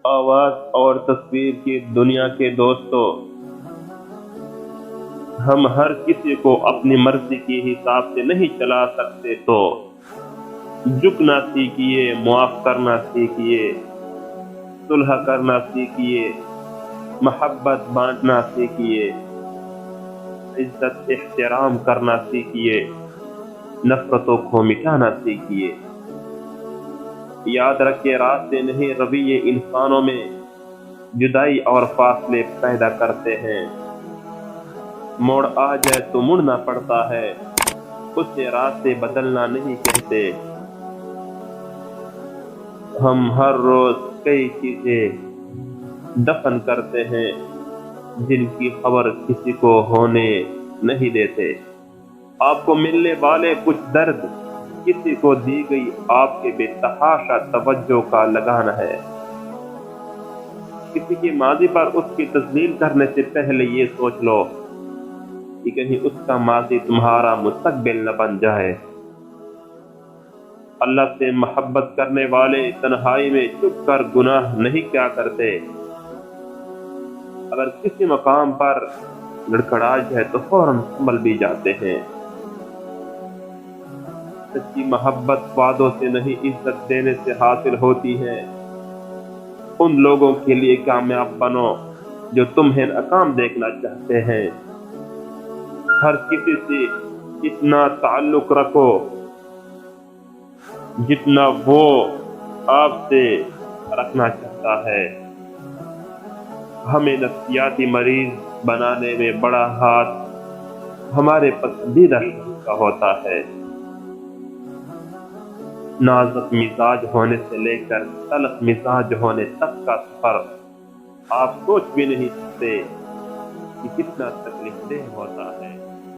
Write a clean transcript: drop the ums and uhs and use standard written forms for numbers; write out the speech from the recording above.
آواز اور تصویر کی دنیا کے دوستوں، ہم ہر کسی کو اپنی مرضی کے حساب سے نہیں چلا سکتے، تو جھکنا سیکھیے، معاف کرنا سیکھیے، صلح کرنا سیکھیے، محبت بانٹنا سیکھیے، عزت احترام کرنا سیکھیے، نفرتوں کو مٹانا سیکھیے۔ یاد رکھے، راستے نہیں رویے انسانوں میں جدائی اور فاصلے پیدا کرتے ہیں۔ موڑ آ جائے تو مڑنا پڑتا ہے، اسے راستے بدلنا نہیں کہتے۔ ہم ہر روز کئی چیزیں دفن کرتے ہیں جن کی خبر کسی کو ہونے نہیں دیتے۔ آپ کو ملنے والے کچھ درد کسی کو دی گئی آپ کے بے تحاشا توجہ کا لگان ہے۔ کسی کے ماضی پر اس کی تذلیل کرنے سے پہلے یہ سوچ لو کہ کہیں اس کا ماضی تمہارا مستقبل نہ بن جائے۔ اللہ سے محبت کرنے والے تنہائی میں چپ کر گناہ نہیں کیا کرتے۔ اگر کسی مقام پر لڑکھڑا جائے تو فوراً سنبھل بھی جاتے ہیں۔ سچی محبت وعدوں سے نہیں، عزت دینے سے حاصل ہوتی ہے۔ ان لوگوں کے لیے کامیاب بنو جو تمہیں ناکام دیکھنا چاہتے ہیں۔ ہر کسی سے اتنا تعلق رکھو جتنا وہ آپ سے رکھنا چاہتا ہے۔ ہمیں نفسیاتی مریض بنانے میں بڑا ہاتھ ہمارے پسندیدہ شخص کا ہوتا ہے۔ نازک مزاج ہونے سے لے کر تلخ مزاج ہونے تک کا سفر آپ سوچ بھی نہیں سکتے کہ کتنا تکلیف دہ ہوتا ہے۔